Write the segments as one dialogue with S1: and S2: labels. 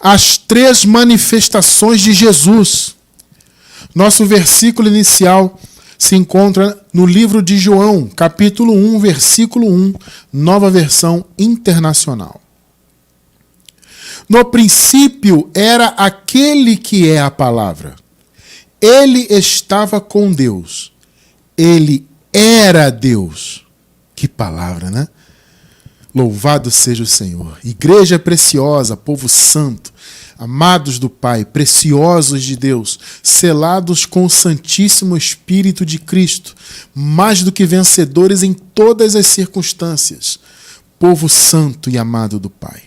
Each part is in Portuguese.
S1: as três manifestações de Jesus. Nosso versículo inicial se encontra no livro de João, capítulo 1, versículo 1, Nova Versão Internacional. No princípio era aquele que é a palavra. Ele estava com Deus. Ele era Deus. Que palavra, né? Louvado seja o Senhor. Igreja preciosa, povo santo, amados do Pai, preciosos de Deus, selados com o Santíssimo Espírito de Cristo, mais do que vencedores em todas as circunstâncias. Povo santo e amado do Pai.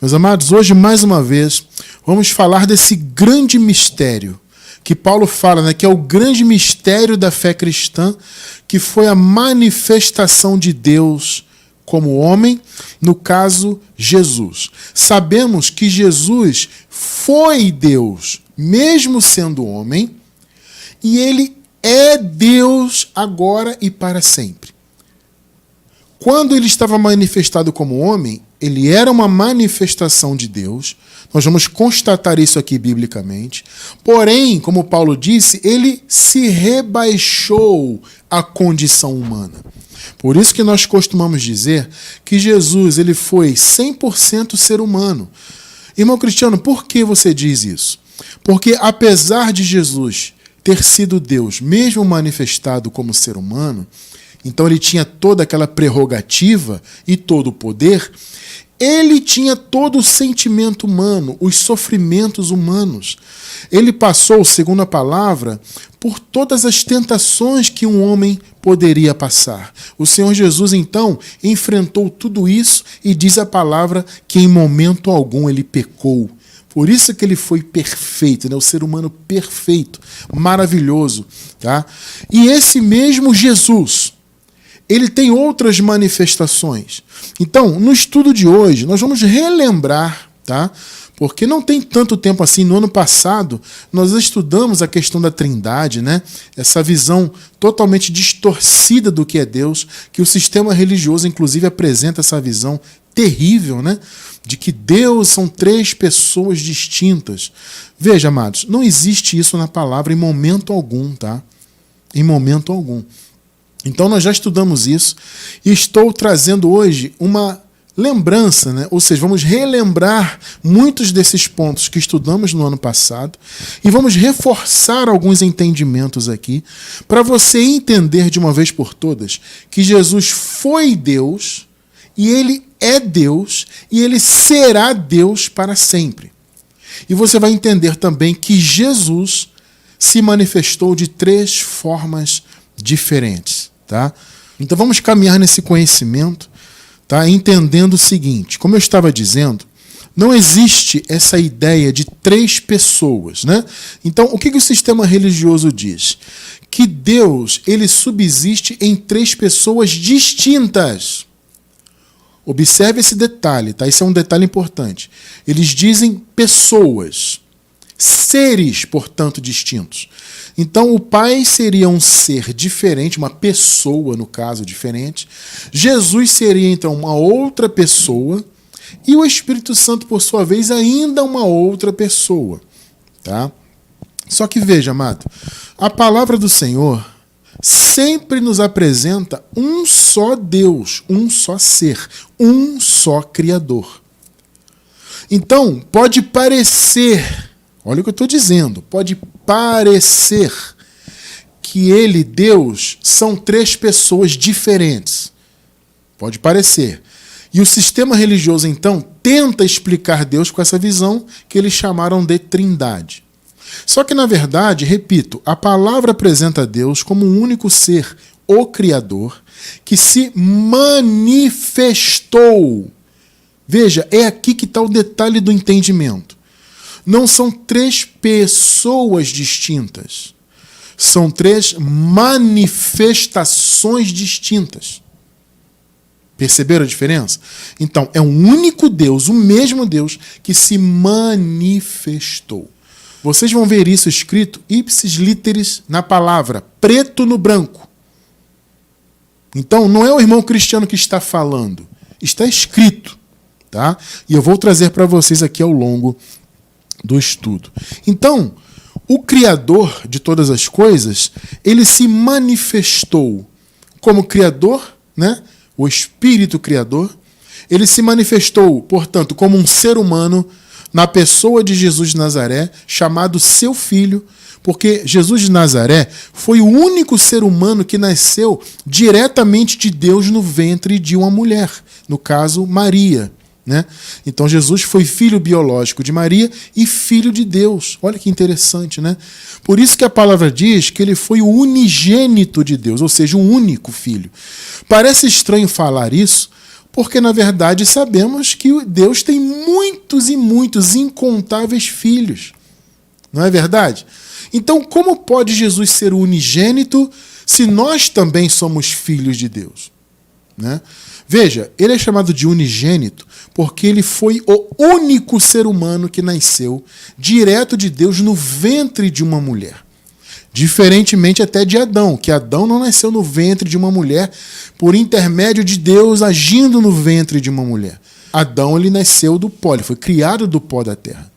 S1: Meus amados, hoje, mais uma vez, vamos falar desse grande mistério que Paulo fala, né, que é o grande mistério da fé cristã, que foi a manifestação de Deus como homem, no caso, Jesus. Sabemos que Jesus foi Deus, mesmo sendo homem, e ele é Deus agora e para sempre. Quando ele estava manifestado como homem, ele era uma manifestação de Deus. Nós vamos constatar isso aqui biblicamente. Porém, como Paulo disse, ele se rebaixou à condição humana. Por isso que nós costumamos dizer que Jesus ele foi 100% ser humano. Irmão Cristiano, por que você diz isso? Porque apesar de Jesus ter sido Deus, mesmo manifestado como ser humano, então ele tinha toda aquela prerrogativa e todo o poder, ele tinha todo o sentimento humano, os sofrimentos humanos. Ele passou, segundo a palavra, por todas as tentações que um homem poderia passar. O Senhor Jesus, então, enfrentou tudo isso e diz a palavra que em momento algum ele pecou. Por isso que ele foi perfeito, né? O ser humano perfeito, maravilhoso. Tá? E esse mesmo Jesus, ele tem outras manifestações. Então, no estudo de hoje, nós vamos relembrar, tá? Porque não tem tanto tempo assim. No ano passado, nós estudamos a questão da Trindade, né? Essa visão totalmente distorcida do que é Deus, que o sistema religioso, inclusive, apresenta essa visão terrível, né? De que Deus são três pessoas distintas. Veja, amados, não existe isso na palavra em momento algum, tá? Em momento algum. Então nós já estudamos isso e estou trazendo hoje uma lembrança, né? Ou seja, vamos relembrar muitos desses pontos que estudamos no ano passado e vamos reforçar alguns entendimentos aqui para você entender de uma vez por todas que Jesus foi Deus e ele é Deus e ele será Deus para sempre. E você vai entender também que Jesus se manifestou de três formas diferentes. Tá? Então vamos caminhar nesse conhecimento, tá? Entendendo o seguinte, como eu estava dizendo, não existe essa ideia de três pessoas, né? Então o que o sistema religioso diz? Que Deus ele subsiste em três pessoas distintas. Observe esse detalhe, tá? Esse é um detalhe importante. Eles dizem pessoas, seres, portanto, distintos. Então, o Pai seria um ser diferente, uma pessoa, no caso, diferente. Jesus seria, então, uma outra pessoa. E o Espírito Santo, por sua vez, ainda uma outra pessoa. Tá? Só que veja, amado, a palavra do Senhor sempre nos apresenta um só Deus, um só ser, um só Criador. Então, pode parecer... Olha o que eu estou dizendo. Pode parecer que ele, Deus, são três pessoas diferentes. Pode parecer. E o sistema religioso, então, tenta explicar Deus com essa visão que eles chamaram de Trindade. Só que, na verdade, repito, a palavra apresenta Deus como um único ser, o Criador, que se manifestou. Veja, é aqui que está o detalhe do entendimento. Não são três pessoas distintas. São três manifestações distintas. Perceberam a diferença? Então, é um único Deus, o mesmo Deus, que se manifestou. Vocês vão ver isso escrito ipsis literis na palavra, preto no branco. Então, não é o irmão Cristiano que está falando. Está escrito. tá? E eu vou trazer para vocês aqui ao longo do estudo. Então, o Criador de todas as coisas, ele se manifestou como Criador, né? O Espírito Criador. Ele se manifestou, portanto, como um ser humano na pessoa de Jesus de Nazaré, chamado seu filho, porque Jesus de Nazaré foi o único ser humano que nasceu diretamente de Deus no ventre de uma mulher, no caso, Maria, né? Então Jesus foi filho biológico de Maria e filho de Deus. Olha que interessante, né? Por isso que a palavra diz que ele foi o unigênito de Deus, ou seja, o único filho. Parece estranho falar isso, porque na verdade sabemos que Deus tem muitos e muitos incontáveis filhos. Não é verdade? Então, como pode Jesus ser o unigênito se nós também somos filhos de Deus? Né? Veja, ele é chamado de unigênito porque ele foi o único ser humano que nasceu direto de Deus no ventre de uma mulher. Diferentemente até de Adão, que Adão não nasceu no ventre de uma mulher por intermédio de Deus agindo no ventre de uma mulher. Adão, ele nasceu do pó, ele foi criado do pó da terra.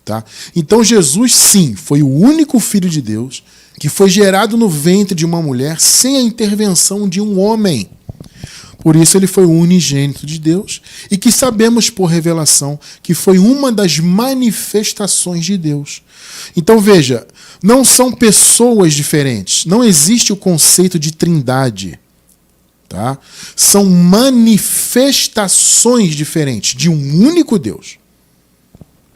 S1: Tá? Então Jesus, sim, foi o único filho de Deus que foi gerado no ventre de uma mulher sem a intervenção de um homem. Por isso ele foi o unigênito de Deus e que sabemos por revelação que foi uma das manifestações de Deus. Então veja, não são pessoas diferentes, não existe o conceito de trindade. Tá? São manifestações diferentes de um único Deus.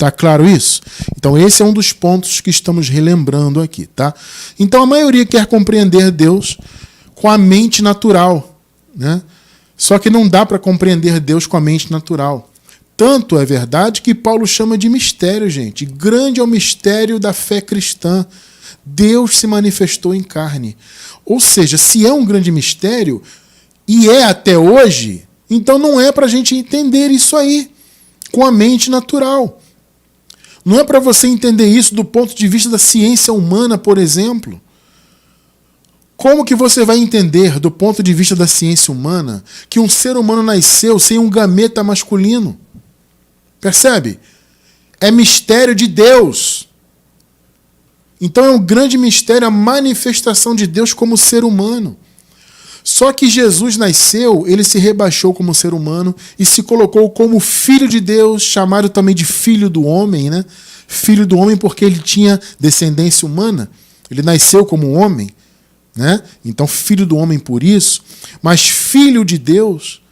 S1: Tá claro isso? Então esse é um dos pontos que estamos relembrando aqui, tá? Então a maioria quer compreender Deus com a mente natural, né? Só que não dá para compreender Deus com a mente natural. Tanto é verdade que Paulo chama de mistério, gente. Grande é o mistério da fé cristã. Deus se manifestou em carne. Ou seja, se é um grande mistério, e é até hoje, então não é para a gente entender isso aí com a mente natural. Não é para você entender isso do ponto de vista da ciência humana, por exemplo. Como que você vai entender, do ponto de vista da ciência humana, que um ser humano nasceu sem um gameta masculino? Percebe? É mistério de Deus. Então é um grande mistério a manifestação de Deus como ser humano. Só que Jesus nasceu, ele se rebaixou como ser humano e se colocou como filho de Deus, chamado também de filho do homem, né? Filho do homem porque ele tinha descendência humana. Ele nasceu como homem, né? Então filho do homem por isso, mas filho de Deus.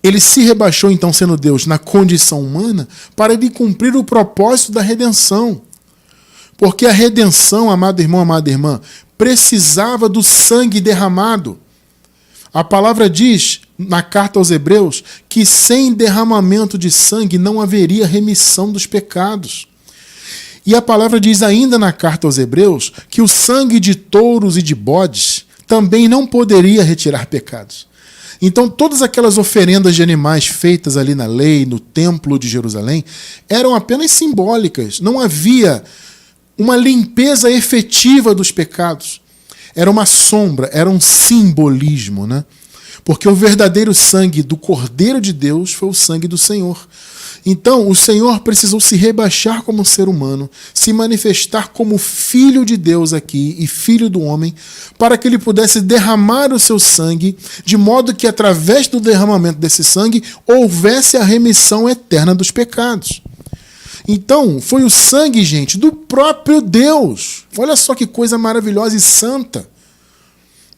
S1: Ele se rebaixou então sendo Deus na condição humana para ele cumprir o propósito da redenção. Porque a redenção, amado irmão, amada irmã, precisava do sangue derramado. A palavra diz, na carta aos Hebreus, que sem derramamento de sangue não haveria remissão dos pecados. E a palavra diz ainda na carta aos Hebreus que o sangue de touros e de bodes também não poderia retirar pecados. Então todas aquelas oferendas de animais feitas ali na lei, no templo de Jerusalém, eram apenas simbólicas. Não havia uma limpeza efetiva dos pecados. Era uma sombra, era um simbolismo, né? Porque o verdadeiro sangue do Cordeiro de Deus foi o sangue do Senhor. Então, o Senhor precisou se rebaixar como ser humano, se manifestar como filho de Deus aqui e filho do homem, para que ele pudesse derramar o seu sangue, de modo que, através do derramamento desse sangue, houvesse a remissão eterna dos pecados. Então, foi o sangue, gente, do próprio Deus. Olha só que coisa maravilhosa e santa.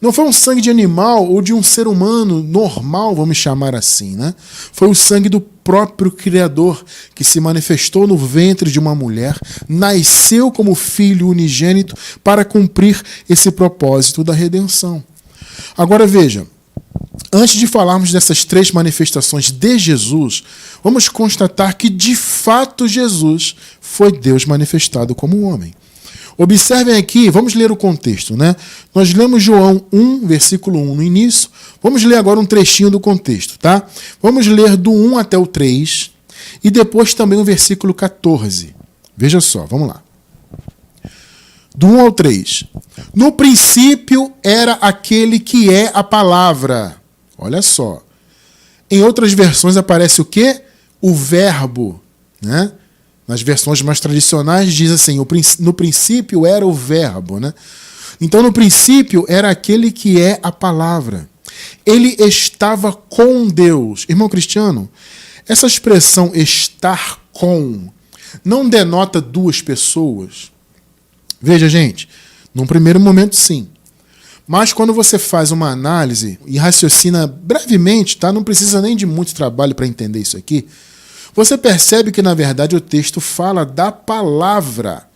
S1: Não foi um sangue de animal ou de um ser humano normal, vamos chamar assim, né? Foi o sangue do próprio Criador que se manifestou no ventre de uma mulher, nasceu como filho unigênito para cumprir esse propósito da redenção. Agora veja, antes de falarmos dessas três manifestações de Jesus, vamos constatar que de fato Jesus foi Deus manifestado como homem. Observem aqui, vamos ler o contexto, né? Nós lemos João 1, versículo 1 no início. Vamos ler agora um trechinho do contexto, tá? Vamos ler do 1 até o 3 e depois também o versículo 14. Veja só, vamos lá. Do 1 ao 3. No princípio era aquele que é a palavra. Olha só. Em outras versões aparece o quê? o verbo, né? Nas versões mais tradicionais diz assim, no princípio era o verbo, né? Então no princípio era aquele que é a palavra. Ele estava com Deus. Irmão Cristiano, essa expressão estar com não denota duas pessoas. Veja, gente, num primeiro momento sim. Mas quando você faz uma análise e raciocina brevemente, tá? Não precisa nem de muito trabalho para entender isso aqui. Você percebe que, na verdade, o texto fala da palavra.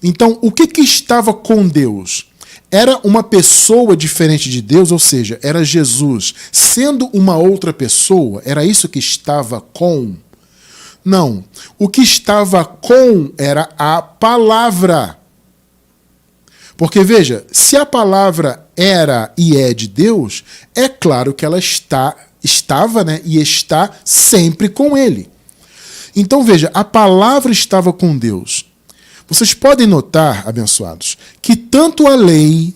S1: Então, o que estava com Deus? Era uma pessoa diferente de Deus, ou seja, era Jesus sendo uma outra pessoa? Era isso que estava com? Não. O que estava com era a palavra. Porque, veja, se a palavra era e é de Deus, é claro que ela estava, né, e está sempre com ele. Então, veja, a palavra estava com Deus. Vocês podem notar, abençoados, que tanto a lei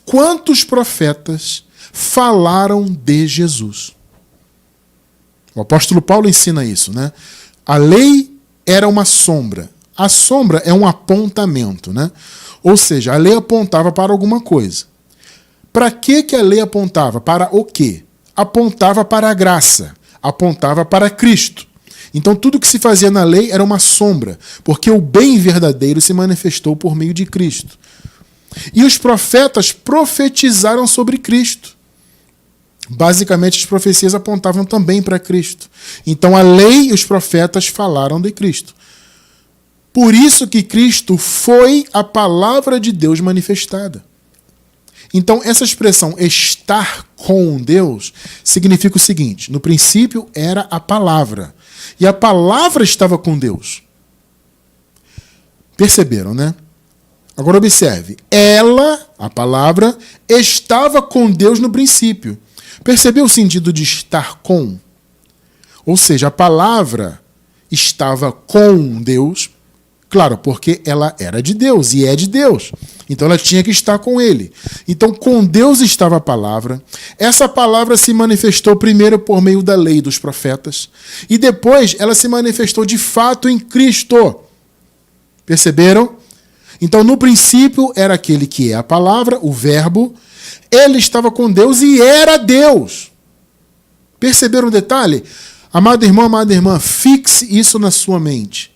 S1: quanto os profetas falaram de Jesus. O apóstolo Paulo ensina isso, né? A lei era uma sombra. A sombra é um apontamento, né? Ou seja, a lei apontava para alguma coisa. Para que a lei apontava? Para o quê? Apontava para a graça, apontava para Cristo. Então tudo que se fazia na lei era uma sombra, porque o bem verdadeiro se manifestou por meio de Cristo. E os profetas profetizaram sobre Cristo. Basicamente, as profecias apontavam também para Cristo. Então a lei e os profetas falaram de Cristo. Por isso que Cristo foi a palavra de Deus manifestada. Então essa expressão estar com Deus significa o seguinte: no princípio era a palavra. E a palavra estava com Deus. Perceberam, né? Agora observe. Ela, a palavra, estava com Deus no princípio. Percebeu o sentido de estar com? Ou seja, a palavra estava com Deus, claro, porque ela era de Deus e é de Deus. Então ela tinha que estar com ele. Então com Deus estava a palavra. Essa palavra se manifestou primeiro por meio da lei dos profetas. E depois ela se manifestou de fato em Cristo. Perceberam? Então no princípio era aquele que é a palavra, o verbo. Ele estava com Deus e era Deus. Perceberam o detalhe? Amado irmão, amada irmã, fixe isso na sua mente.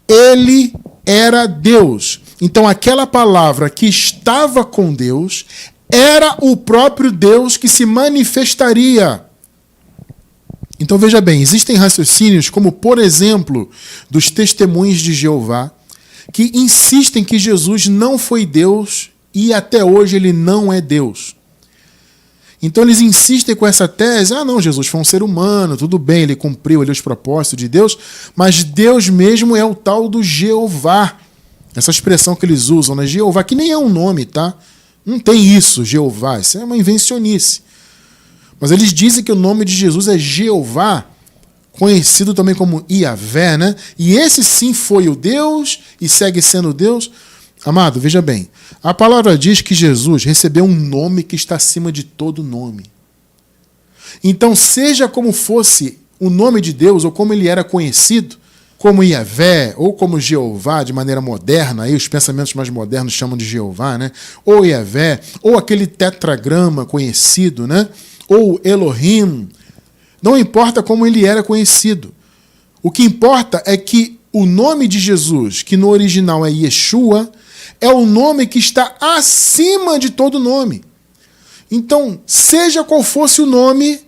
S1: Ele era Deus. Então aquela palavra que estava com Deus era o próprio Deus que se manifestaria. Então veja bem, existem raciocínios como, por exemplo, dos testemunhos de Jeová, que insistem que Jesus não foi Deus e até hoje ele não é Deus. Então eles insistem com essa tese, não, Jesus foi um ser humano, tudo bem, ele cumpriu ali os propósitos de Deus, mas Deus mesmo é o tal do Jeová. Essa expressão que eles usam, né? Jeová, que nem é um nome, tá? Não tem isso, Jeová, isso é uma invencionice. Mas eles dizem que o nome de Jesus é Jeová, conhecido também como Iavé, né? E esse sim foi o Deus e segue sendo Deus. Amado, veja bem, a palavra diz que Jesus recebeu um nome que está acima de todo nome. Então, seja como fosse o nome de Deus, ou como ele era conhecido, como Iavé, ou como Jeová, de maneira moderna, aí os pensamentos mais modernos chamam de Jeová, né? Ou Iavé, ou aquele tetragrama conhecido, né? Ou Elohim. Não importa como ele era conhecido. O que importa é que o nome de Jesus, que no original é Yeshua, é o nome que está acima de todo nome. Então, seja qual fosse o nome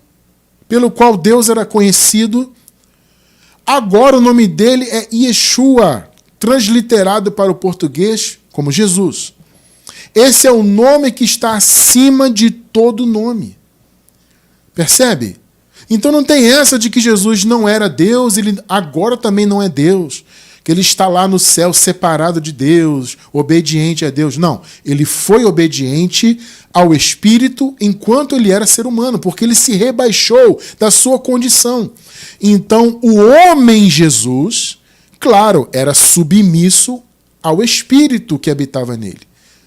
S1: pelo qual Deus era conhecido, agora o nome dele é Yeshua, transliterado para o português como Jesus. Esse é o nome que está acima de todo nome. Percebe? Então não tem essa de que Jesus não era Deus, ele agora também não é Deus, que ele está lá no céu separado de Deus, obediente a Deus. Não, ele foi obediente ao Espírito enquanto ele era ser humano, porque ele se rebaixou da sua condição. Então o homem Jesus, claro, era submisso ao Espírito que habitava nele.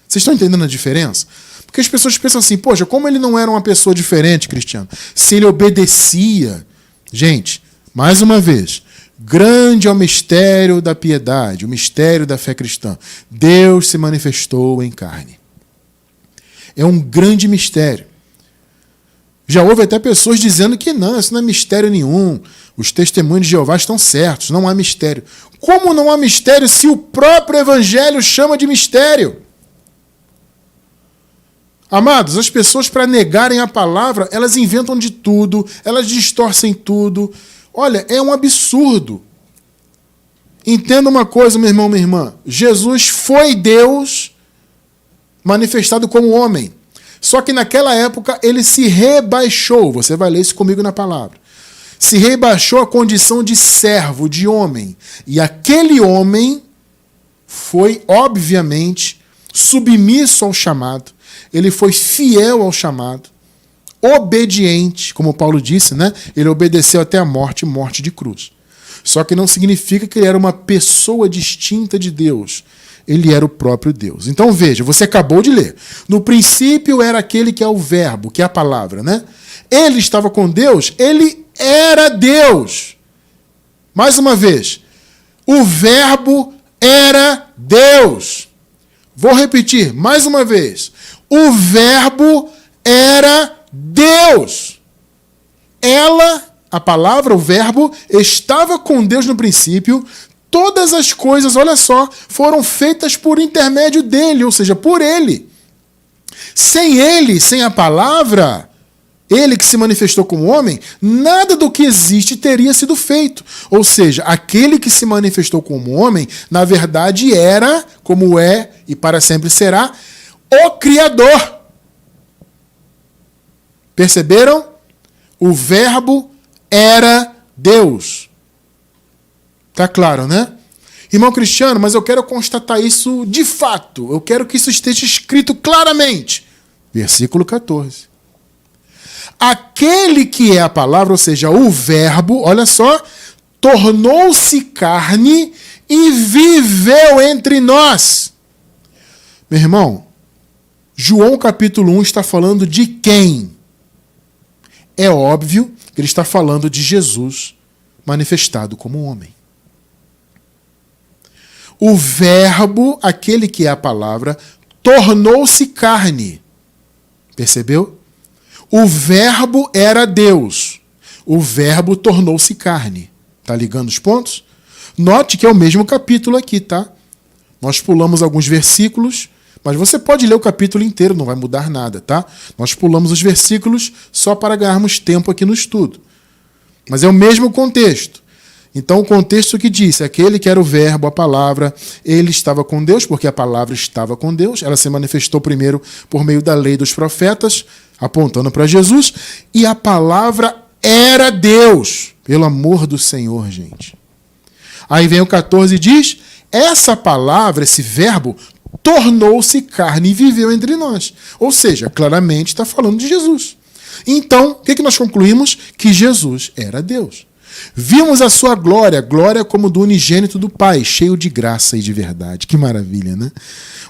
S1: Vocês estão entendendo a diferença? Porque as pessoas pensam assim, como ele não era uma pessoa diferente, Cristiano? Se ele obedecia. Gente, Mais uma vez, grande é o mistério da piedade, o mistério da fé cristã. Deus se manifestou em carne. É um grande mistério. Já houve até pessoas dizendo que não, isso não é mistério nenhum. Os testemunhos de Jeová estão certos, não há mistério. Como não há mistério se o próprio Evangelho chama de mistério? Amados, as pessoas, para negarem a palavra, elas inventam de tudo, elas distorcem tudo. Olha, é um absurdo. Entenda uma coisa, meu irmão, minha irmã. Jesus foi Deus manifestado como homem. Só que naquela época ele se rebaixou. Você vai ler isso comigo na palavra. Se rebaixou à condição de servo, de homem. E aquele homem foi, obviamente, submisso ao chamado. Ele foi fiel ao chamado. Obediente, como Paulo disse, né? Ele obedeceu até a morte, morte de cruz. Só que não significa que ele era uma pessoa distinta de Deus. Ele era o próprio Deus. Então veja, você acabou de ler. No princípio era aquele que é o verbo, que é a palavra, né? Ele estava com Deus, ele era Deus. Mais uma vez, o verbo era Deus. Vou repetir mais uma vez. O verbo era Deus. Ela, a palavra, o verbo, estava com Deus no princípio. Todas as coisas, olha só, foram feitas por intermédio dele, ou seja, por ele. Sem ele, sem a palavra, ele que se manifestou como homem, nada do que existe teria sido feito. Ou seja, aquele que se manifestou como homem, na verdade era, como é e para sempre será, o Criador. Perceberam? O verbo era Deus. Tá claro, né? Irmão Cristiano, mas eu quero constatar isso de fato. Eu quero que isso esteja escrito claramente. Versículo 14. Aquele que é a palavra, ou seja, o verbo, olha só, tornou-se carne e viveu entre nós. Meu irmão, João capítulo 1 está falando de quem? É óbvio que ele está falando de Jesus manifestado como homem. O verbo, aquele que é a palavra, tornou-se carne. Percebeu? O verbo era Deus. O verbo tornou-se carne. Tá ligando os pontos? Note que é o mesmo capítulo aqui, tá? Nós pulamos alguns versículos, mas você pode ler o capítulo inteiro, não vai mudar nada, tá? Nós pulamos os versículos só para ganharmos tempo aqui no estudo. Mas é o mesmo contexto. Então, o contexto que disse, aquele que era o verbo, a palavra, ele estava com Deus, porque a palavra estava com Deus, ela se manifestou primeiro por meio da lei dos profetas, apontando para Jesus, e a palavra era Deus, pelo amor do Senhor, gente. Aí vem o 14 e diz, essa palavra, esse verbo, tornou-se carne e viveu entre nós. Ou seja, claramente está falando de Jesus. Então, o que nós concluímos? Que Jesus era Deus. Vimos a sua glória, glória como do unigênito do Pai, cheio de graça e de verdade. Que maravilha, né?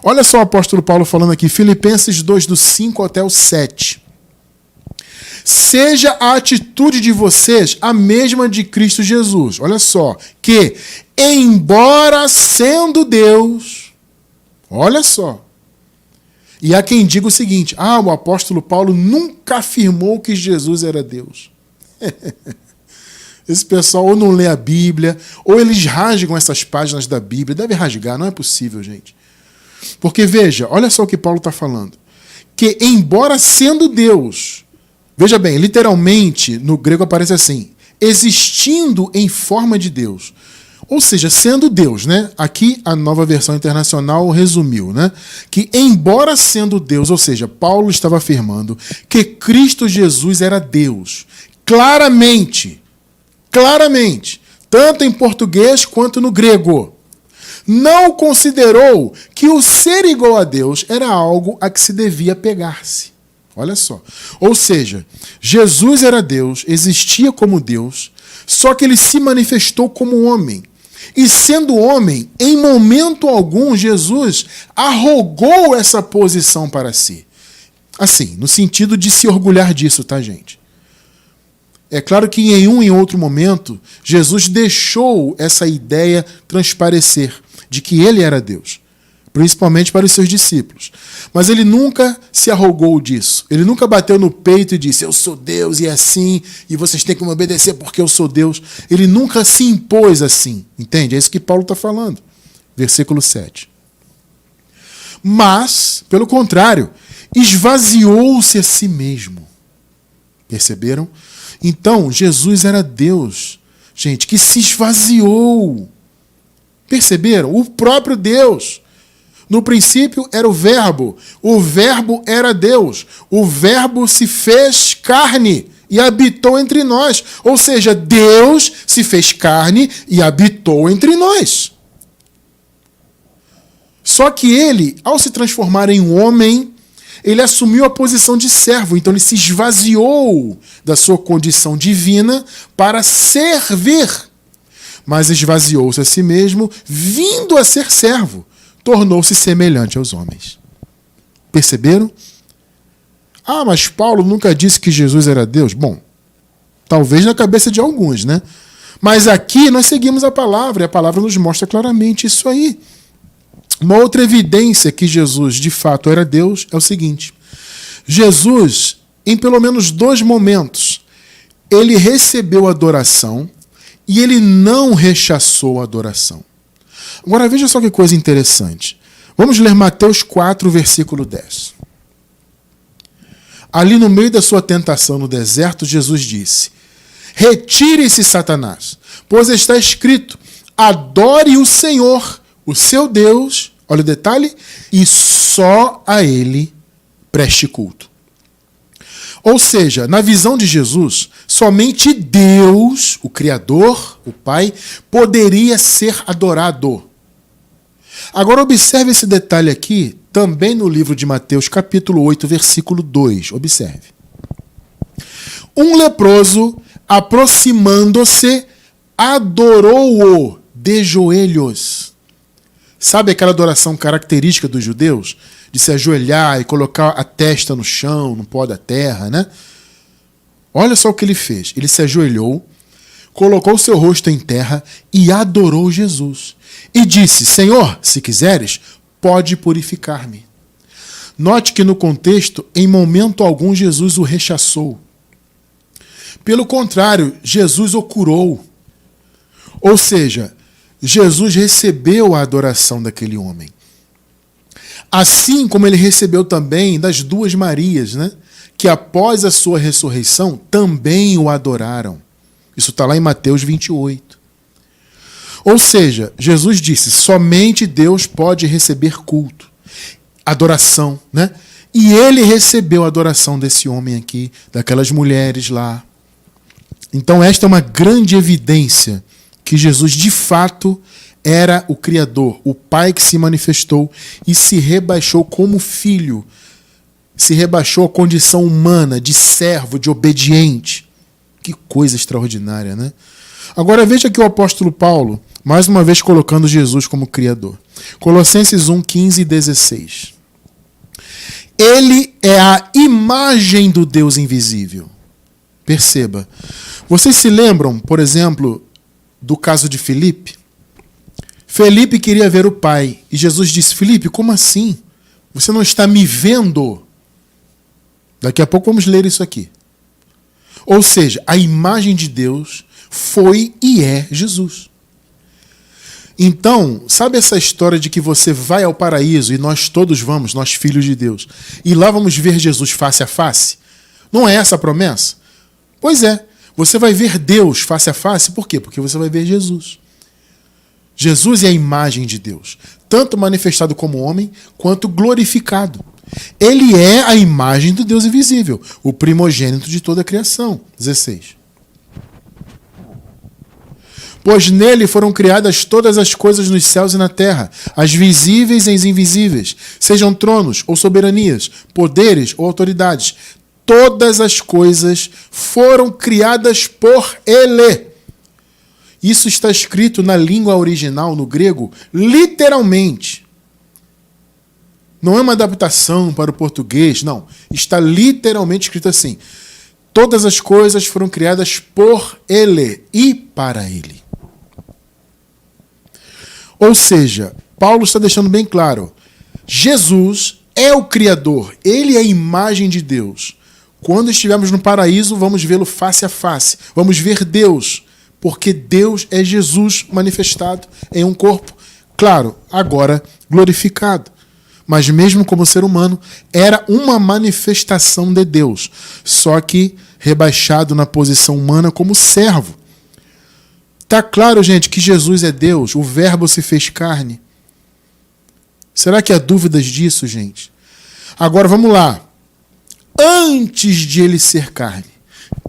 S1: Olha só o apóstolo Paulo falando aqui, Filipenses 2, do 5 até o 7. Seja a atitude de vocês a mesma de Cristo Jesus. Olha só, que, embora sendo Deus, olha só, e há quem diga o seguinte, o apóstolo Paulo nunca afirmou que Jesus era Deus. Esse pessoal ou não lê a Bíblia, ou eles rasgam essas páginas da Bíblia. Deve rasgar, não é possível, gente. Porque, veja, olha só o que Paulo está falando. Que, embora sendo Deus, veja bem, literalmente, no grego aparece assim, existindo em forma de Deus. Ou seja, sendo Deus, né? Aqui a Nova Versão Internacional resumiu, né? Que, embora sendo Deus, ou seja, Paulo estava afirmando que Cristo Jesus era Deus. Claramente, tanto em português quanto no grego. Não considerou que o ser igual a Deus era algo a que se devia pegar-se. Olha só. Ou seja, Jesus era Deus, existia como Deus, só que ele se manifestou como homem. E sendo homem, em momento algum, Jesus arrogou essa posição para si. Assim, no sentido de se orgulhar disso, tá, gente? É claro que em um e outro momento, Jesus deixou essa ideia transparecer de que ele era Deus, principalmente para os seus discípulos. Mas ele nunca se arrogou disso. Ele nunca bateu no peito e disse, eu sou Deus e é assim, e vocês têm que me obedecer porque eu sou Deus. Ele nunca se impôs assim, entende? É isso que Paulo está falando. Versículo 7. Mas, pelo contrário, esvaziou-se a si mesmo. Perceberam? Então, Jesus era Deus, gente, que se esvaziou. Perceberam? O próprio Deus. No princípio era o Verbo era Deus. O Verbo se fez carne e habitou entre nós. Ou seja, Deus se fez carne e habitou entre nós. Só que ele, ao se transformar em um homem, ele assumiu a posição de servo. Então ele se esvaziou da sua condição divina para servir. Mas esvaziou-se a si mesmo, vindo a ser servo. Tornou-se semelhante aos homens. Perceberam? Ah, mas Paulo nunca disse que Jesus era Deus. Bom, talvez na cabeça de alguns, né? Mas aqui nós seguimos a palavra, e a palavra nos mostra claramente isso aí. Uma outra evidência que Jesus de fato era Deus é o seguinte. Jesus, em pelo menos 2 momentos, ele recebeu adoração e ele não rechaçou a adoração. Agora veja só que coisa interessante. Vamos ler Mateus 4, versículo 10. Ali no meio da sua tentação no deserto, Jesus disse, retire-se, Satanás, pois está escrito, adore o Senhor, o seu Deus, olha o detalhe, e só a ele preste culto. Ou seja, na visão de Jesus, somente Deus, o Criador, o Pai, poderia ser adorado. Agora observe esse detalhe aqui, também no livro de Mateus, capítulo 8, versículo 2. Observe. Um leproso, aproximando-se, adorou-o de joelhos. Sabe aquela adoração característica dos judeus? De se ajoelhar e colocar a testa no chão, no pó da terra, né? Olha só o que ele fez. Ele se ajoelhou, colocou seu rosto em terra e adorou Jesus. E disse, Senhor, se quiseres, pode purificar-me. Note que no contexto, em momento algum, Jesus o rechaçou. Pelo contrário, Jesus o curou. Ou seja, Jesus recebeu a adoração daquele homem. Assim como ele recebeu também das 2 Marias, né? Que após a sua ressurreição também o adoraram. Isso está lá em Mateus 28. Ou seja, Jesus disse, somente Deus pode receber culto, adoração, né? E ele recebeu a adoração desse homem aqui, daquelas mulheres lá. Então esta é uma grande evidência que Jesus de fato era o Criador, o Pai que se manifestou e se rebaixou como filho, se rebaixou à condição humana de servo, de obediente. Que coisa extraordinária, né? Agora veja que o apóstolo Paulo, mais uma vez colocando Jesus como Criador. Colossenses 1, 15 e 16. Ele é a imagem do Deus invisível. Perceba. Vocês se lembram, por exemplo, do caso de Filipe? Filipe queria ver o Pai. E Jesus disse, Filipe, como assim? Você não está me vendo? Daqui a pouco vamos ler isso aqui. Ou seja, a imagem de Deus foi e é Jesus. Então, sabe essa história de que você vai ao paraíso e nós todos vamos, nós filhos de Deus, e lá vamos ver Jesus face a face? Não é essa a promessa? Pois é, você vai ver Deus face a face, por quê? Porque você vai ver Jesus. Jesus é a imagem de Deus, tanto manifestado como homem, quanto glorificado. Ele é a imagem do Deus invisível, o primogênito de toda a criação. 16. Pois nele foram criadas todas as coisas nos céus e na terra, as visíveis e as invisíveis, sejam tronos ou soberanias, poderes ou autoridades. Todas as coisas foram criadas por ele. Isso está escrito na língua original, no grego, literalmente. Não é uma adaptação para o português, não. Está literalmente escrito assim. todas as coisas foram criadas por Ele e para Ele. Ou seja, Paulo está deixando bem claro, Jesus é o Criador, Ele é a imagem de Deus. Quando estivermos no paraíso, vamos vê-lo face a face, vamos ver Deus, porque Deus é Jesus manifestado em um corpo, claro, agora glorificado. Mas mesmo como ser humano, era uma manifestação de Deus, só que rebaixado na posição humana como servo. Tá claro, gente, que Jesus é Deus, o Verbo se fez carne. Será que há dúvidas disso, gente? Agora vamos lá. Antes de ele ser carne,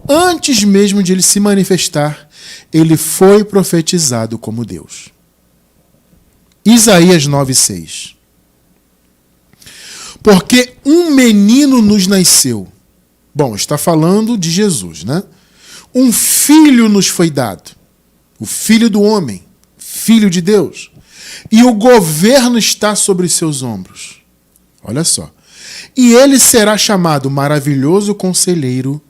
S1: antes mesmo de ele se manifestar, ele foi profetizado como Deus. Isaías 9:6. Porque um menino nos nasceu. Bom, está falando de Jesus, né? Um filho nos foi dado. O filho do homem, filho de Deus. E o governo está sobre os seus ombros. Olha só. E ele será chamado Maravilhoso Conselheiro,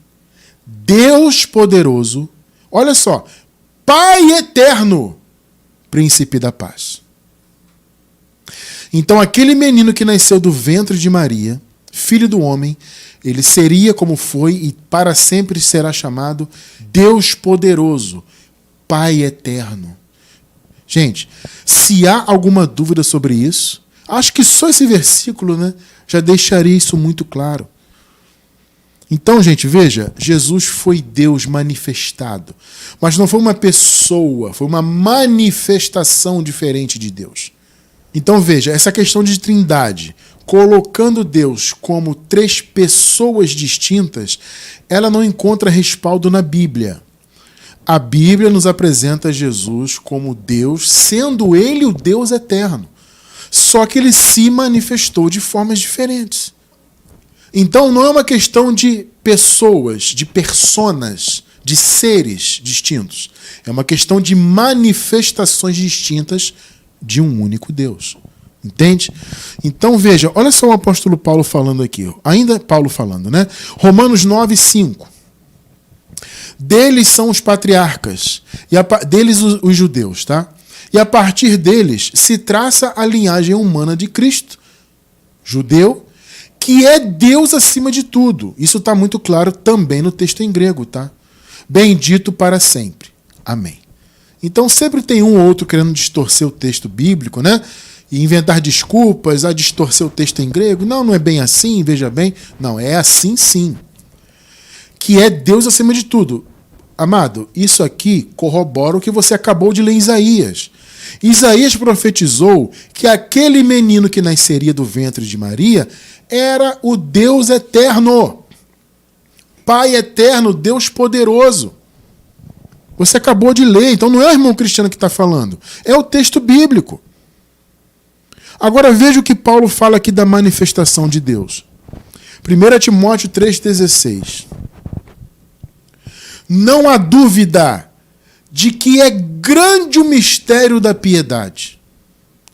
S1: Deus Poderoso, olha só, Pai Eterno, Príncipe da Paz. Então aquele menino que nasceu do ventre de Maria, filho do homem, ele seria como foi e para sempre será chamado Deus Poderoso, Pai Eterno. Gente, se há alguma dúvida sobre isso, acho que só esse versículo, né, já deixaria isso muito claro. Então, gente, veja, Jesus foi Deus manifestado, mas não foi uma pessoa, foi uma manifestação diferente de Deus. Então, veja, essa questão de trindade, colocando Deus como três pessoas distintas, ela não encontra respaldo na Bíblia. A Bíblia nos apresenta Jesus como Deus, sendo Ele o Deus eterno. Só que Ele se manifestou de formas diferentes. Então não é uma questão de pessoas, de personas, de seres distintos. É uma questão de manifestações distintas de um único Deus. Entende? Então veja, olha só o apóstolo Paulo falando aqui. Ainda Paulo falando, né? Romanos 9:5. Deles são os patriarcas, deles os judeus, tá? E a partir deles se traça a linhagem humana de Cristo, judeu, que é Deus acima de tudo. Isso está muito claro também no texto em grego, tá? Bendito para sempre. Amém. Então sempre tem um ou outro querendo distorcer o texto bíblico, né? E inventar desculpas a distorcer o texto em grego. Não, não é bem assim, veja bem. Não, é assim sim. Que é Deus acima de tudo. Amado, isso aqui corrobora o que você acabou de ler em Isaías. Isaías profetizou que aquele menino que nasceria do ventre de Maria era o Deus eterno. Pai eterno, Deus poderoso. Você acabou de ler, então não é o irmão Cristiano que está falando. É o texto bíblico. Agora veja o que Paulo fala aqui da manifestação de Deus. 1 Timóteo 3,16. Não há dúvida de que é grande o mistério da piedade.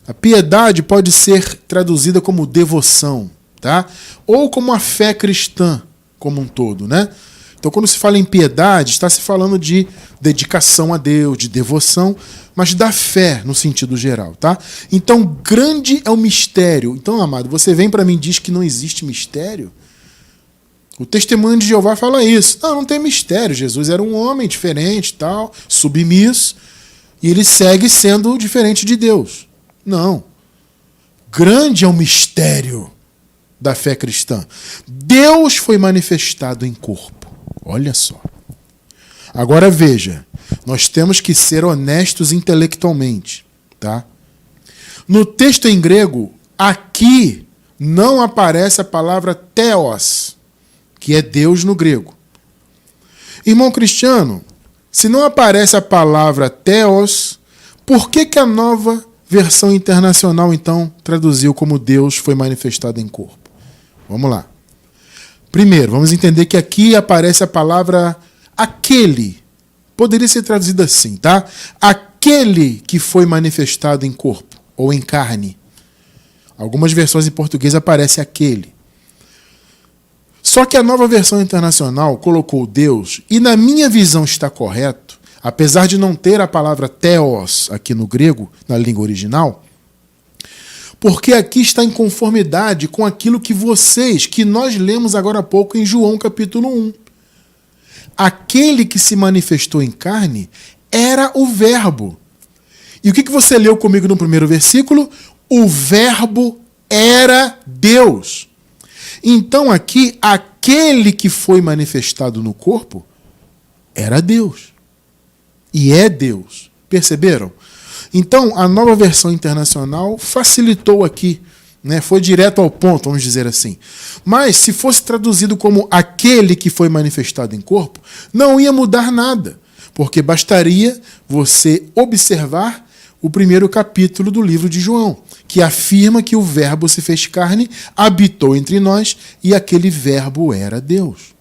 S1: A piedade pode ser traduzida como devoção, tá? Ou como a fé cristã como um todo, né? Então, quando se fala em piedade, está se falando de dedicação a Deus, de devoção, mas da fé no sentido geral, tá? Então, grande é o mistério. Então, amado, você vem para mim e diz que não existe mistério? O testemunho de Jeová fala isso. Não tem mistério. Jesus era um homem diferente, tal, submisso, e ele segue sendo diferente de Deus. Não. Grande é o mistério da fé cristã. Deus foi manifestado em corpo. Olha só. Agora veja, nós temos que ser honestos intelectualmente, tá? No texto em grego, aqui não aparece a palavra theos, que é Deus no grego. Irmão Cristiano, se não aparece a palavra theos, por que a nova versão internacional, então, traduziu como Deus foi manifestado em corpo? Vamos lá. Primeiro, vamos entender que aqui aparece a palavra aquele. Poderia ser traduzido assim, tá? Aquele que foi manifestado em corpo, ou em carne. Algumas versões em português aparece aquele. Só que a Nova Versão Internacional colocou Deus, e na minha visão está correto, apesar de não ter a palavra theos aqui no grego, na língua original, porque aqui está em conformidade com aquilo que nós lemos agora há pouco em João capítulo 1. Aquele que se manifestou em carne era o Verbo. E o que você leu comigo no primeiro versículo? O Verbo era Deus. Então aqui, aquele que foi manifestado no corpo era Deus. E é Deus. Perceberam? Então, a Nova Versão Internacional facilitou aqui, né? Foi direto ao ponto, vamos dizer assim. Mas, se fosse traduzido como aquele que foi manifestado em corpo, não ia mudar nada, porque bastaria você observar o primeiro capítulo do livro de João, que afirma que o Verbo se fez carne, habitou entre nós e aquele Verbo era Deus.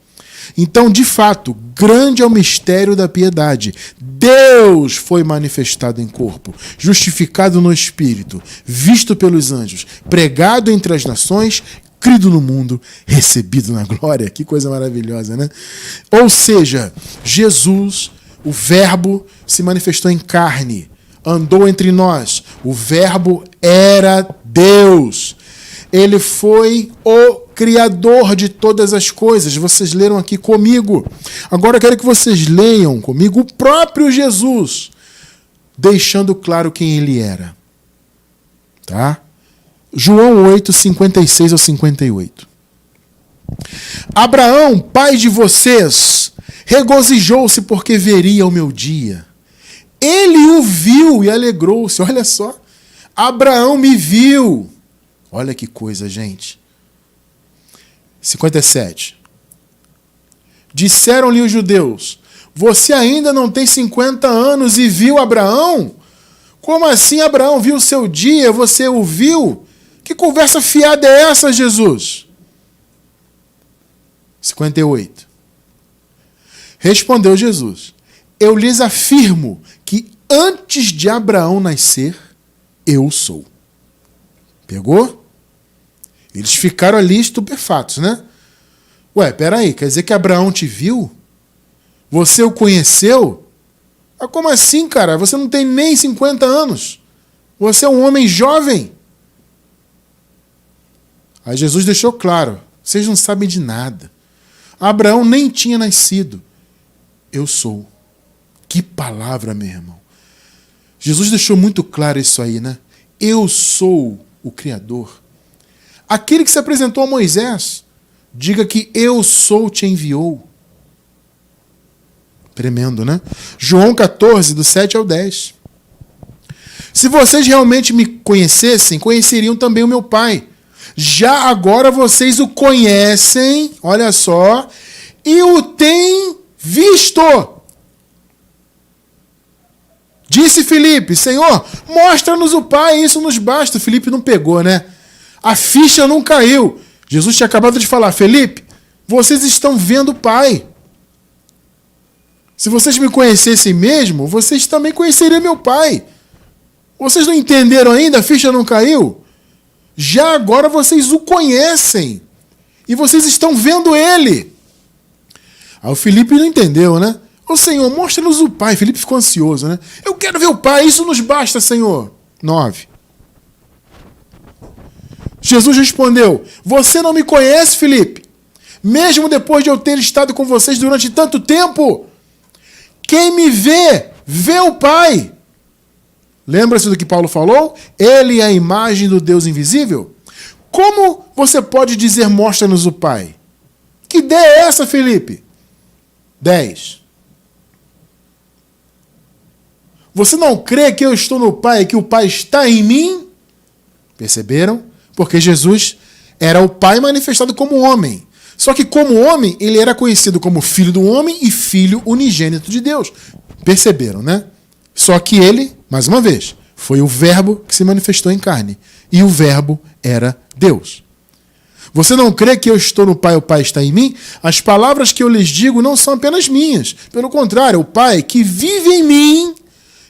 S1: Então, de fato, grande é o mistério da piedade. Deus foi manifestado em corpo, justificado no Espírito, visto pelos anjos, pregado entre as nações, crido no mundo, recebido na glória. Que coisa maravilhosa, né? Ou seja, Jesus, o Verbo, se manifestou em carne, andou entre nós. O Verbo era Deus. Ele foi o Criador de todas as coisas. Vocês leram aqui comigo. Agora eu quero que vocês leiam comigo o próprio Jesus, deixando claro quem ele era. Tá? João 8, 56 ao 58. Abraão, pai de vocês, regozijou-se porque veria o meu dia. Ele o viu e alegrou-se. Olha só. Abraão me viu. Olha que coisa, gente. 57. Disseram-lhe os judeus: você ainda não tem 50 anos e viu Abraão? Como assim Abraão viu o seu dia, você o viu? Que conversa fiada é essa, Jesus? 58. Respondeu Jesus: eu lhes afirmo que antes de Abraão nascer, eu sou. Pegou? Eles ficaram ali estupefatos, né? Ué, peraí, quer dizer que Abraão te viu? Você o conheceu? Ah, como assim, cara? Você não tem nem 50 anos. Você é um homem jovem. Aí Jesus deixou claro, vocês não sabem de nada. Abraão nem tinha nascido. Eu sou. Que palavra, meu irmão. Jesus deixou muito claro isso aí, né? Eu sou o Criador. Aquele que se apresentou a Moisés, diga que eu sou te enviou. Tremendo, né? João 14, do 7 ao 10. Se vocês realmente me conhecessem, conheceriam também o meu Pai. Já agora vocês o conhecem, olha só, e o têm visto. Disse Filipe: Senhor, mostra-nos o Pai, isso nos basta. Filipe não pegou, né? A ficha não caiu. Jesus tinha acabado de falar: Felipe, vocês estão vendo o Pai. Se vocês me conhecessem mesmo, vocês também conheceriam meu Pai. Vocês não entenderam ainda? A ficha não caiu? Já agora vocês o conhecem. E vocês estão vendo Ele. Aí o Felipe não entendeu, né? Ô Senhor, mostra-nos o Pai. Felipe ficou ansioso, né? Eu quero ver o Pai, isso nos basta, Senhor. 9. Jesus respondeu: você não me conhece, Filipe? Mesmo depois de eu ter estado com vocês durante tanto tempo? Quem me vê, vê o Pai. Lembra-se do que Paulo falou? Ele é a imagem do Deus invisível. Como você pode dizer, mostra-nos o Pai? Que ideia é essa, Filipe? 10. Você não crê que eu estou no Pai e que o Pai está em mim? Perceberam? Porque Jesus era o Pai manifestado como homem. Só que como homem, ele era conhecido como filho do homem e filho unigênito de Deus. Perceberam, né? Só que ele, mais uma vez, foi o Verbo que se manifestou em carne. E o Verbo era Deus. Você não crê que eu estou no Pai e o Pai está em mim? As palavras que eu lhes digo não são apenas minhas. Pelo contrário, o Pai que vive em mim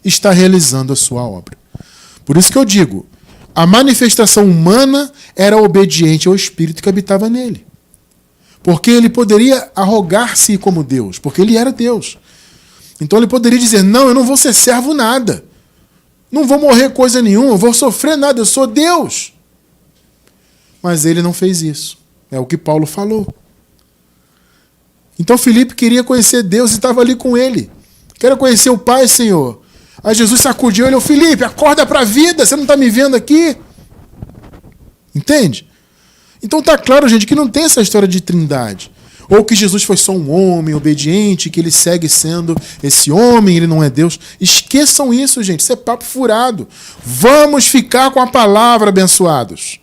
S1: está realizando a sua obra. Por isso que eu digo, a manifestação humana era obediente ao Espírito que habitava nele. Porque ele poderia arrogar-se como Deus, porque ele era Deus. Então ele poderia dizer, não, eu não vou ser servo nada. Não vou morrer coisa nenhuma, eu vou sofrer nada, eu sou Deus. Mas ele não fez isso. É o que Paulo falou. Então Filipe queria conhecer Deus e estava ali com ele. Quero conhecer o Pai, Senhor. Aí Jesus sacudiu ele, Filipe, acorda para a vida, você não está me vendo aqui? Entende? Então está claro, gente, que não tem essa história de trindade. Ou que Jesus foi só um homem obediente, que ele segue sendo esse homem, ele não é Deus. Esqueçam isso, gente, isso é papo furado. Vamos ficar com a palavra, abençoados.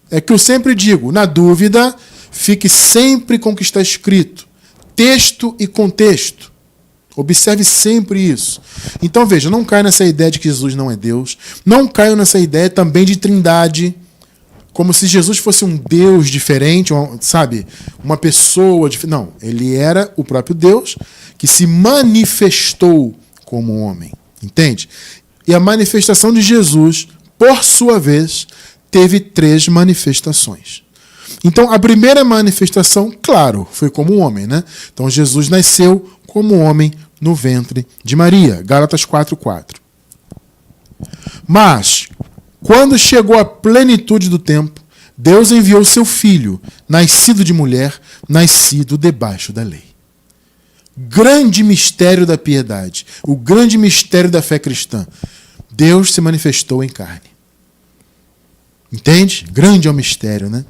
S1: É que eu sempre digo, na dúvida, fique sempre com o que está escrito. Texto e contexto. Observe sempre isso. Então, veja, não caia nessa ideia de que Jesus não é Deus. Não caia nessa ideia também de trindade. Como se Jesus fosse um Deus diferente, sabe? Uma pessoa diferente. Não, ele era o próprio Deus que se manifestou como homem. Entende? E a manifestação de Jesus, por sua vez, teve 3 manifestações. Então, a primeira manifestação, claro, foi como um homem, né? Então, Jesus nasceu como homem no ventre de Maria. Gálatas 4:4. Mas, quando chegou a plenitude do tempo, Deus enviou seu filho, nascido de mulher, nascido debaixo da lei. Grande mistério da piedade, o grande mistério da fé cristã. Deus se manifestou em carne. Entende? Grande é o mistério, né?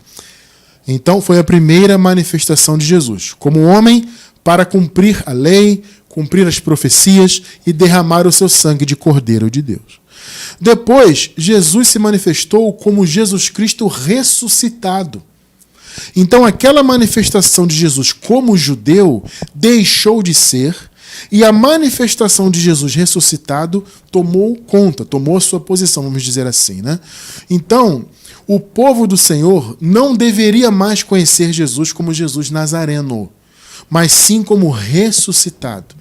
S1: Então foi a primeira manifestação de Jesus, como homem para cumprir a lei, cumprir as profecias e derramar o seu sangue de Cordeiro de Deus. Depois, Jesus se manifestou como Jesus Cristo ressuscitado. Então, aquela manifestação de Jesus como judeu deixou de ser, e a manifestação de Jesus ressuscitado tomou conta, tomou a sua posição, vamos dizer assim, né? Então, o povo do Senhor não deveria mais conhecer Jesus como Jesus Nazareno, mas sim como ressuscitado.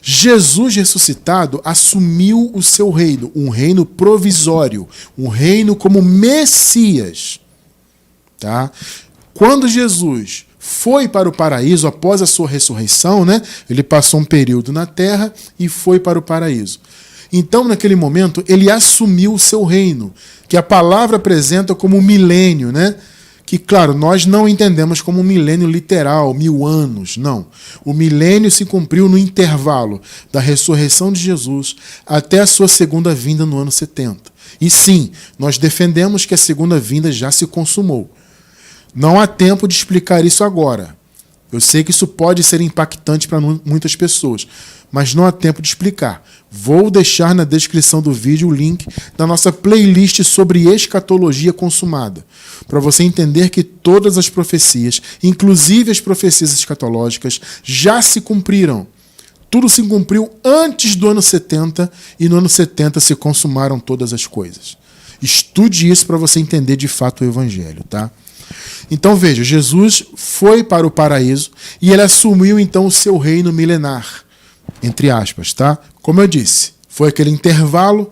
S1: Jesus ressuscitado assumiu o seu reino, um reino provisório, um reino como Messias. Tá? Quando Jesus foi para o paraíso após a sua ressurreição, né, ele passou um período na terra e foi para o paraíso. Então, naquele momento, ele assumiu o seu reino, que a palavra apresenta como milênio, né? Que, claro, nós não entendemos como um milênio literal, 1000 anos, não. O milênio se cumpriu no intervalo da ressurreição de Jesus até a sua segunda vinda no ano 70. E sim, nós defendemos que a segunda vinda já se consumou. Não há tempo de explicar isso agora. Eu sei que isso pode ser impactante para muitas pessoas, mas não há tempo de explicar. Vou deixar na descrição do vídeo o link da nossa playlist sobre escatologia consumada, para você entender que todas as profecias, inclusive as profecias escatológicas, já se cumpriram. Tudo se cumpriu antes do ano 70 e no ano 70 se consumaram todas as coisas. Estude isso para você entender de fato o Evangelho, tá? Então veja, Jesus foi para o paraíso e ele assumiu então o seu reino milenar, entre aspas, tá? Como eu disse, foi aquele intervalo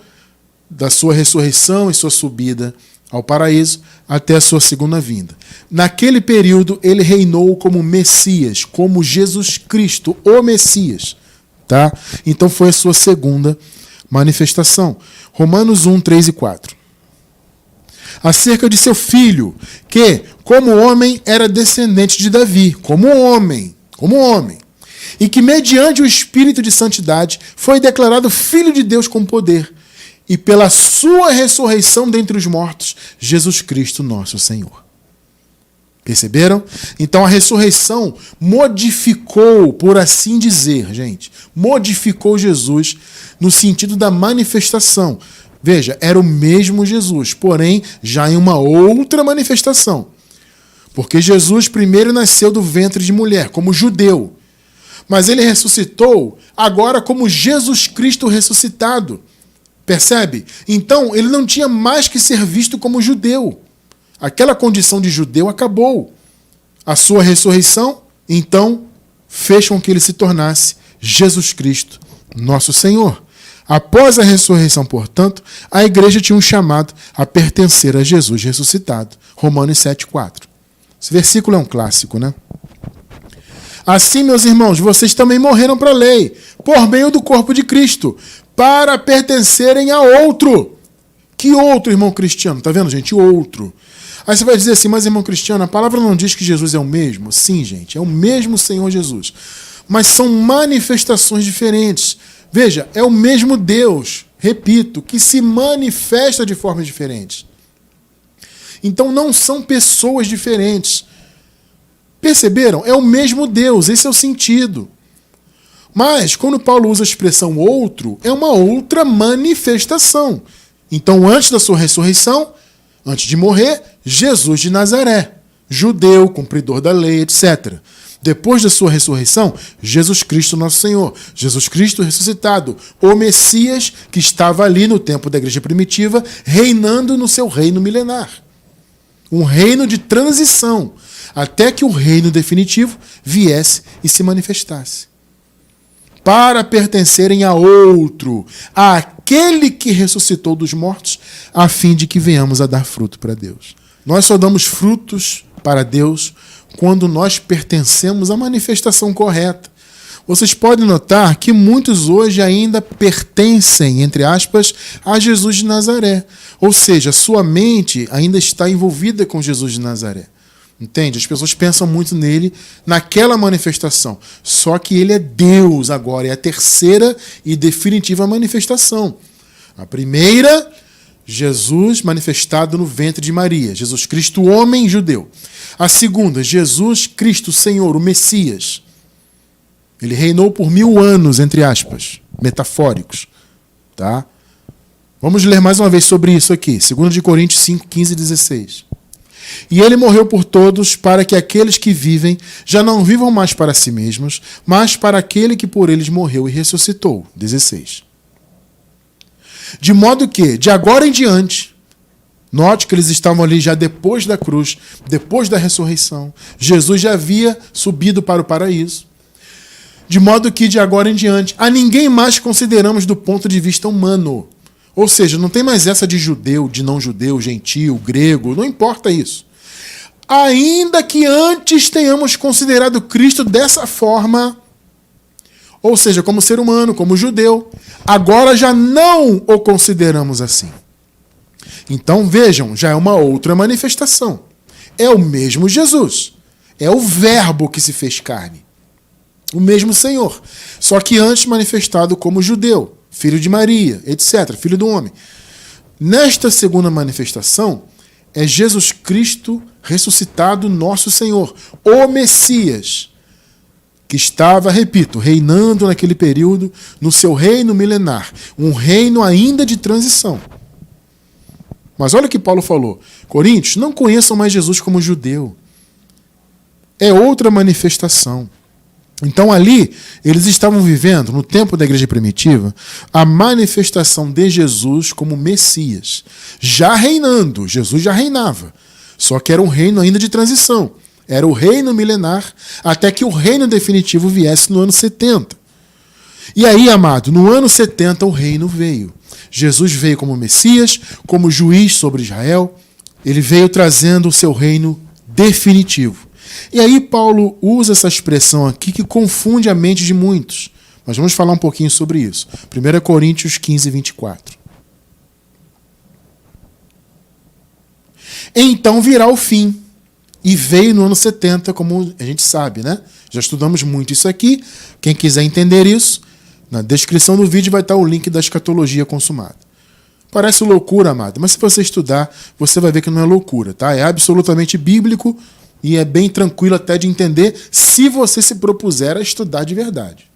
S1: da sua ressurreição e sua subida ao paraíso até a sua segunda vinda. Naquele período ele reinou como Messias, como Jesus Cristo, o Messias, tá? Então foi a sua segunda manifestação. Romanos 1, 3 e 4. Acerca de seu filho, que, como homem, era descendente de Davi, como homem, e que, mediante o Espírito de Santidade, foi declarado Filho de Deus com poder, e pela sua ressurreição dentre os mortos, Jesus Cristo, nosso Senhor. Perceberam? Então a ressurreição modificou, por assim dizer, gente, modificou Jesus no sentido da manifestação. Veja, era o mesmo Jesus, porém já em uma outra manifestação. Porque Jesus primeiro nasceu do ventre de mulher, como judeu. Mas ele ressuscitou agora como Jesus Cristo ressuscitado. Percebe? Então ele não tinha mais que ser visto como judeu. Aquela condição de judeu acabou. A sua ressurreição, então, fez com que ele se tornasse Jesus Cristo, nosso Senhor. Após a ressurreição, portanto, a igreja tinha um chamado a pertencer a Jesus ressuscitado. Romanos 7,4. Esse versículo é um clássico, né? Assim, meus irmãos, vocês também morreram para a lei, por meio do corpo de Cristo, para pertencerem a outro. Que outro, irmão Cristiano? Tá vendo, gente? Outro. Aí você vai dizer assim, mas, irmão Cristiano, a palavra não diz que Jesus é o mesmo? Sim, gente, é o mesmo Senhor Jesus. Mas são manifestações diferentes. Veja, é o mesmo Deus, repito, que se manifesta de formas diferentes. Então não são pessoas diferentes. Perceberam? É o mesmo Deus, esse é o sentido. Mas, quando Paulo usa a expressão outro, é uma outra manifestação. Então, antes da sua ressurreição, antes de morrer, Jesus de Nazaré, judeu, cumpridor da lei, etc. Depois da sua ressurreição, Jesus Cristo nosso Senhor, Jesus Cristo ressuscitado, o Messias que estava ali no tempo da igreja primitiva, reinando no seu reino milenar. Um reino de transição, até que o reino definitivo viesse e se manifestasse. Para pertencerem a outro, àquele que ressuscitou dos mortos, a fim de que venhamos a dar fruto para Deus. Nós só damos frutos para Deus quando nós pertencemos à manifestação correta. Vocês podem notar que muitos hoje ainda pertencem, entre aspas, a Jesus de Nazaré. Ou seja, sua mente ainda está envolvida com Jesus de Nazaré. Entende? As pessoas pensam muito nele, naquela manifestação. Só que ele é Deus agora, é a terceira e definitiva manifestação. A primeira, Jesus manifestado no ventre de Maria, Jesus Cristo, homem judeu. A segunda, Jesus Cristo, Senhor, o Messias. Ele reinou por 1000 anos, entre aspas, metafóricos. Tá? Vamos ler mais uma vez sobre isso aqui. 2 Coríntios 5, 15 e 16. E ele morreu por todos, para que aqueles que vivem já não vivam mais para si mesmos, mas para aquele que por eles morreu e ressuscitou. 16. De modo que, de agora em diante, note que eles estavam ali já depois da cruz, depois da ressurreição. Jesus já havia subido para o paraíso. De modo que, de agora em diante, a ninguém mais consideramos do ponto de vista humano. Ou seja, não tem mais essa de judeu, de não judeu, gentil, grego, não importa isso. Ainda que antes tenhamos considerado Cristo dessa forma, ou seja, como ser humano, como judeu, agora já não o consideramos assim. Então, vejam, já é uma outra manifestação. É o mesmo Jesus. É o Verbo que se fez carne. O mesmo Senhor. Só que antes manifestado como judeu, filho de Maria, etc., filho do homem. Nesta segunda manifestação, é Jesus Cristo ressuscitado, nosso Senhor, o Messias, que estava, repito, reinando naquele período, no seu reino milenar, um reino ainda de transição. Mas olha o que Paulo falou. Coríntios, não conheçam mais Jesus como judeu. É outra manifestação. Então ali, eles estavam vivendo, no tempo da igreja primitiva, a manifestação de Jesus como Messias. Já reinando, Jesus já reinava. Só que era um reino ainda de transição. Era o reino milenar, até que o reino definitivo viesse no ano 70. E aí, amado, no ano 70 o reino veio. Jesus veio como Messias, como juiz sobre Israel. Ele veio trazendo o seu reino definitivo. E aí Paulo usa essa expressão aqui que confunde a mente de muitos. Mas vamos falar um pouquinho sobre isso. 1 Coríntios 15, 24. Então virá o fim. E veio no ano 70, como a gente sabe, né? Já estudamos muito isso aqui. Quem quiser entender isso, na descrição do vídeo vai estar o link da escatologia consumada. Parece loucura, amado, mas se você estudar, você vai ver que não é loucura, tá? É absolutamente bíblico. E é bem tranquilo até de entender se você se propuser a estudar de verdade.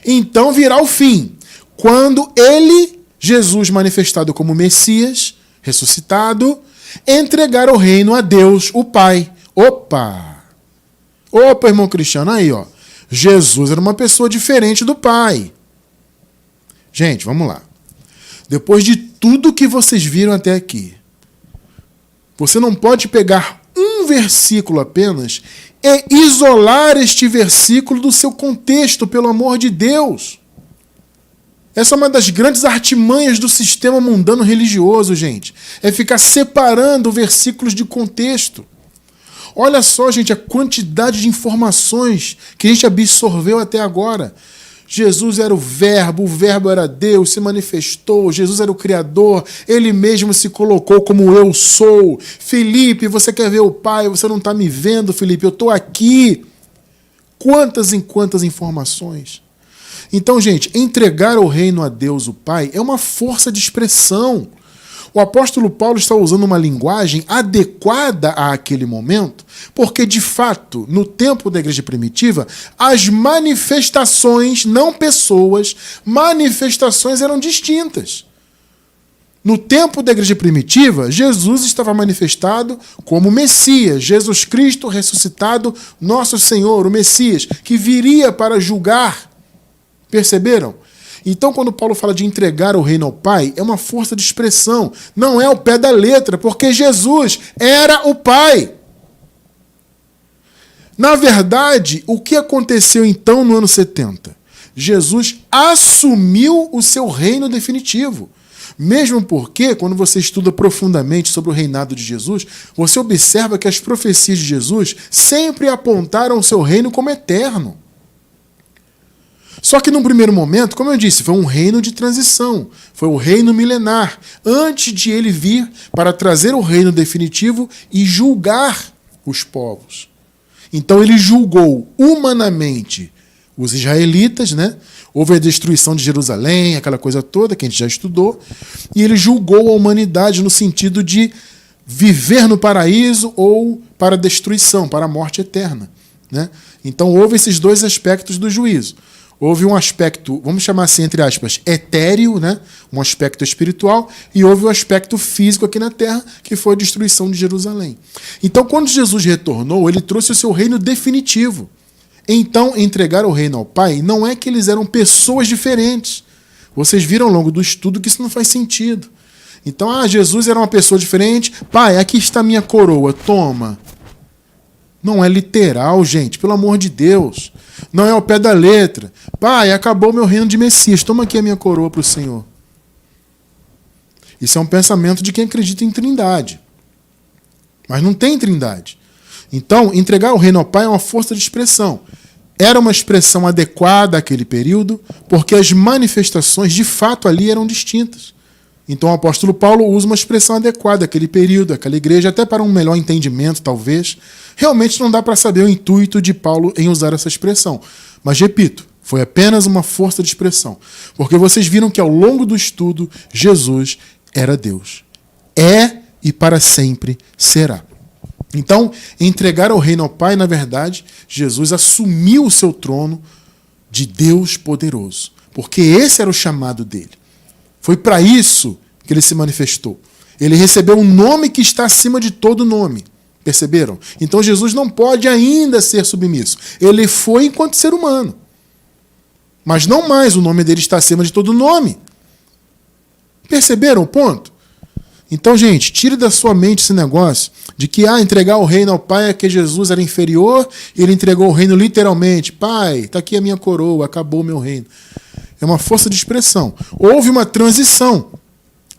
S1: Então virá o fim, quando ele, Jesus manifestado como Messias, ressuscitado, entregar o reino a Deus, o Pai. Opa, irmão Cristiano, aí, ó. Jesus era uma pessoa diferente do Pai. Gente, vamos lá. Depois de tudo que vocês viram até aqui, você não pode pegar um versículo apenas e isolar este versículo do seu contexto, pelo amor de Deus. Essa é uma das grandes artimanhas do sistema mundano religioso, gente. É ficar separando versículos de contexto. Olha só, gente, a quantidade de informações que a gente absorveu até agora. Jesus era o Verbo era Deus, se manifestou, Jesus era o Criador, Ele mesmo se colocou como eu sou. Felipe, você quer ver o Pai? Você não está me vendo, Felipe, eu estou aqui. Quantas informações. Então, gente, entregar o reino a Deus, o Pai, é uma força de expressão. O apóstolo Paulo está usando uma linguagem adequada àquele momento, porque, de fato, no tempo da igreja primitiva, as manifestações, não pessoas, manifestações eram distintas. No tempo da igreja primitiva, Jesus estava manifestado como Messias, Jesus Cristo ressuscitado, nosso Senhor, o Messias, que viria para julgar. Perceberam? Então, quando Paulo fala de entregar o reino ao Pai, é uma força de expressão, não é o pé da letra, porque Jesus era o Pai. Na verdade, o que aconteceu então no ano 70? Jesus assumiu o seu reino definitivo. Mesmo porque, quando você estuda profundamente sobre o reinado de Jesus, você observa que as profecias de Jesus sempre apontaram o seu reino como eterno. Só que num primeiro momento, como eu disse, foi um reino de transição, foi o reino milenar, antes de ele vir para trazer o reino definitivo e julgar os povos. Então ele julgou humanamente os israelitas, né? Houve a destruição de Jerusalém, aquela coisa toda que a gente já estudou, e ele julgou a humanidade no sentido de viver no paraíso ou para a destruição, para a morte eterna, né? Então houve esses dois aspectos do juízo. Houve um aspecto, vamos chamar assim, entre aspas, etéreo, né? Um aspecto espiritual, e houve um aspecto físico aqui na terra, que foi a destruição de Jerusalém. Então, quando Jesus retornou, ele trouxe o seu reino definitivo. Então, entregar o reino ao Pai não é que eles eram pessoas diferentes. Vocês viram ao longo do estudo que isso não faz sentido. Então, Jesus era uma pessoa diferente. Pai, aqui está a minha coroa, toma. Não é literal, gente, pelo amor de Deus. Não é ao pé da letra. Pai, acabou o meu reino de Messias, toma aqui a minha coroa para o Senhor. Isso é um pensamento de quem acredita em trindade. Mas não tem trindade. Então, entregar o reino ao Pai é uma força de expressão. Era uma expressão adequada àquele período, porque as manifestações, de fato, ali eram distintas. Então, o apóstolo Paulo usa uma expressão adequada àquele período, àquela igreja, até para um melhor entendimento, talvez. Realmente não dá para saber o intuito de Paulo em usar essa expressão. Mas, repito, foi apenas uma força de expressão. Porque vocês viram que, ao longo do estudo, Jesus era Deus. É e para sempre será. Então, entregar o reino ao Pai, na verdade, Jesus assumiu o seu trono de Deus poderoso. Porque esse era o chamado dele. Foi para isso que ele se manifestou. Ele recebeu um nome que está acima de todo nome. Perceberam? Então Jesus não pode ainda ser submisso. Ele foi enquanto ser humano. Mas não mais, o nome dele está acima de todo nome. Perceberam o ponto? Então, gente, tire da sua mente esse negócio de que entregar o reino ao Pai é que Jesus era inferior e ele entregou o reino literalmente. Pai, está aqui a minha coroa, acabou o meu reino. É uma força de expressão. Houve uma transição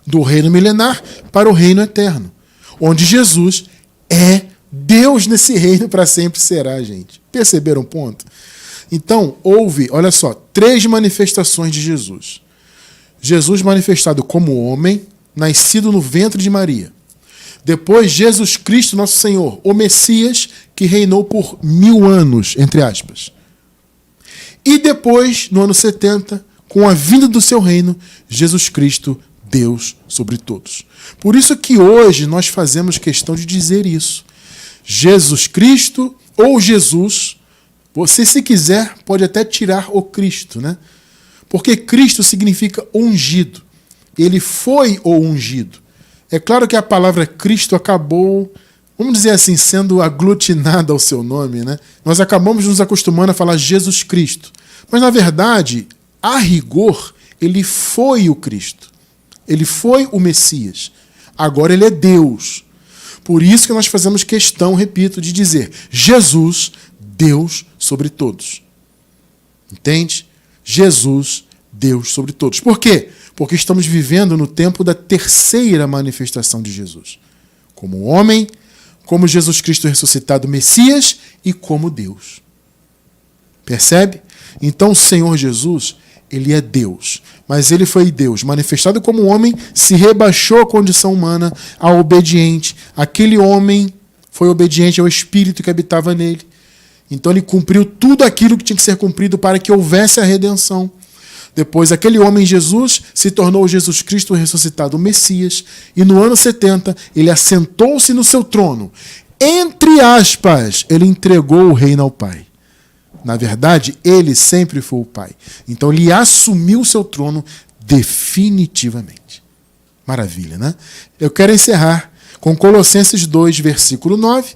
S1: do reino milenar para o reino eterno, onde Jesus é Deus nesse reino para sempre será, gente. Perceberam o ponto? Então, houve, olha só, 3 manifestações de Jesus. Jesus manifestado como homem, nascido no ventre de Maria. Depois, Jesus Cristo, nosso Senhor, o Messias, que reinou por 1000 anos, entre aspas. E depois, no ano 70, com a vinda do seu reino, Jesus Cristo, Deus sobre todos. Por isso que hoje nós fazemos questão de dizer isso. Jesus Cristo ou Jesus, você, se quiser, pode até tirar o Cristo, né? Porque Cristo significa ungido. Ele foi o ungido. É claro que a palavra Cristo acabou, vamos dizer assim, sendo aglutinada ao seu nome, né? Nós acabamos nos acostumando a falar Jesus Cristo. Mas, na verdade, a rigor, ele foi o Cristo. Ele foi o Messias. Agora ele é Deus. Por isso que nós fazemos questão, repito, de dizer Jesus, Deus sobre todos. Entende? Jesus, Deus sobre todos. Por quê? Porque estamos vivendo no tempo da terceira manifestação de Jesus. Como homem, como Jesus Cristo ressuscitado Messias e como Deus. Percebe? Então o Senhor Jesus, ele é Deus, mas ele foi Deus, manifestado como homem, se rebaixou à condição humana, a obediente. Aquele homem foi obediente ao Espírito que habitava nele. Então ele cumpriu tudo aquilo que tinha que ser cumprido para que houvesse a redenção. Depois, aquele homem Jesus se tornou Jesus Cristo ressuscitado, o Messias, e no ano 70 ele assentou-se no seu trono. Entre aspas, ele entregou o reino ao Pai. Na verdade, ele sempre foi o Pai. Então ele assumiu o seu trono definitivamente. Maravilha, né? Eu quero encerrar com Colossenses 2, versículo 9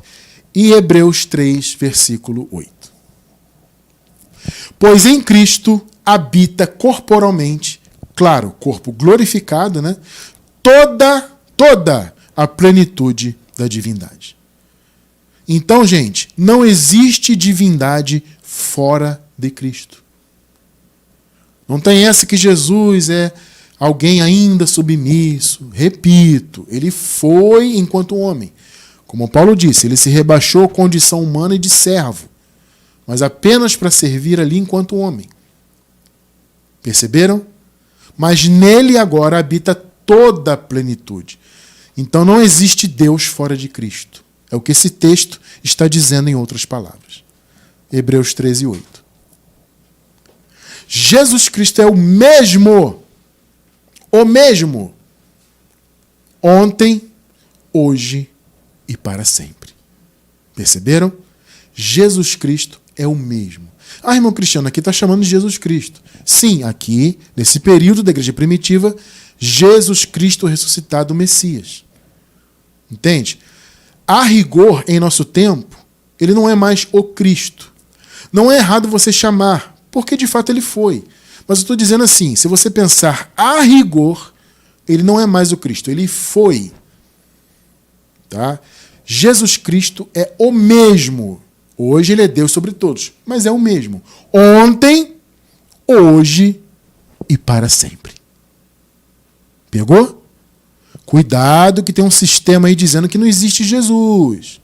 S1: e Hebreus 3, versículo 8. Pois em Cristo habita corporalmente, claro, corpo glorificado, né? Toda a plenitude da divindade. Então, gente, não existe divindade fora de Cristo. Não tem essa que Jesus é alguém ainda submisso. Repito, ele foi enquanto homem. Como Paulo disse, ele se rebaixou à condição humana e de servo, mas apenas para servir ali enquanto homem. Perceberam? Mas nele agora habita toda a plenitude. Então não existe Deus fora de Cristo. É o que esse texto está dizendo em outras palavras. Hebreus 13, 8. Jesus Cristo é o mesmo, ontem, hoje e para sempre. Perceberam? Jesus Cristo é o mesmo. Ah, irmão Cristiano, aqui está chamando de Jesus Cristo. Sim, aqui, nesse período da igreja primitiva, Jesus Cristo ressuscitado, o Messias. Entende? A rigor, em nosso tempo, ele não é mais o Cristo. Não é errado você chamar, porque de fato ele foi. Mas eu estou dizendo assim, se você pensar a rigor, ele não é mais o Cristo, ele foi. Tá? Jesus Cristo é o mesmo. Hoje ele é Deus sobre todos, mas é o mesmo. Ontem, hoje e para sempre. Pegou? Cuidado que tem um sistema aí dizendo que não existe Jesus.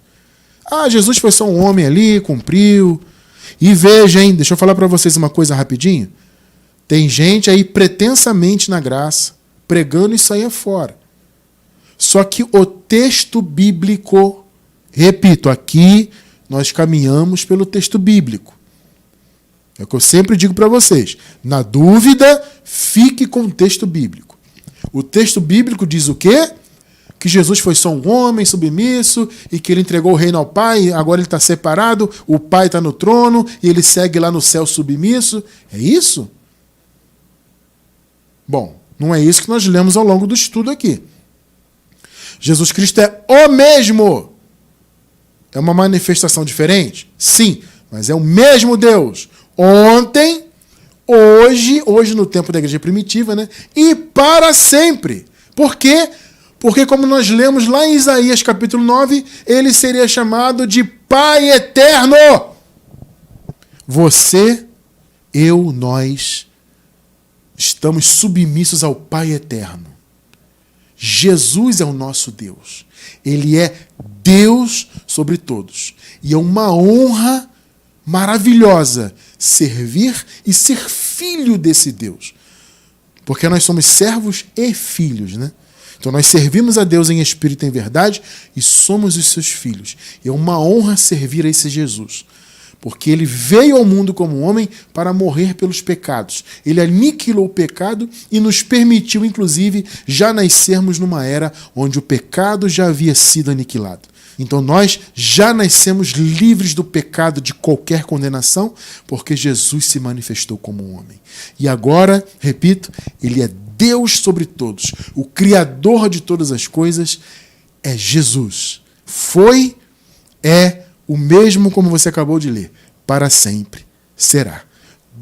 S1: Ah, Jesus foi só um homem ali, cumpriu. E veja, hein, deixa eu falar para vocês uma coisa rapidinho. Tem gente aí pretensamente na graça, pregando isso aí afora. Só que o texto bíblico, repito, aqui nós caminhamos pelo texto bíblico. É o que eu sempre digo para vocês. Na dúvida, fique com o texto bíblico. O texto bíblico diz o quê? Que Jesus foi só um homem submisso e que ele entregou o reino ao Pai, agora ele está separado, o Pai está no trono e ele segue lá no céu submisso. É isso? Bom, não é isso que nós lemos ao longo do estudo aqui. Jesus Cristo é o mesmo. É uma manifestação diferente? Sim, mas é o mesmo Deus. Ontem, hoje no tempo da igreja primitiva, né? E para sempre. Por quê? Porque como nós lemos lá em Isaías capítulo 9, ele seria chamado de Pai Eterno. Você, eu, nós estamos submissos ao Pai Eterno. Jesus é o nosso Deus. Ele é Deus sobre todos. E é uma honra maravilhosa servir e ser filho desse Deus. Porque nós somos servos e filhos, né? Então nós servimos a Deus em espírito e em verdade e somos os seus filhos. E é uma honra servir a esse Jesus. Porque ele veio ao mundo como homem para morrer pelos pecados. Ele aniquilou o pecado e nos permitiu, inclusive, já nascermos numa era onde o pecado já havia sido aniquilado. Então nós já nascemos livres do pecado, de qualquer condenação, porque Jesus se manifestou como um homem. E agora, repito, ele é Deus sobre todos. O Criador de todas as coisas é Jesus. Foi, é o mesmo como você acabou de ler. Para sempre será.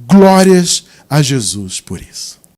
S1: Glórias a Jesus por isso.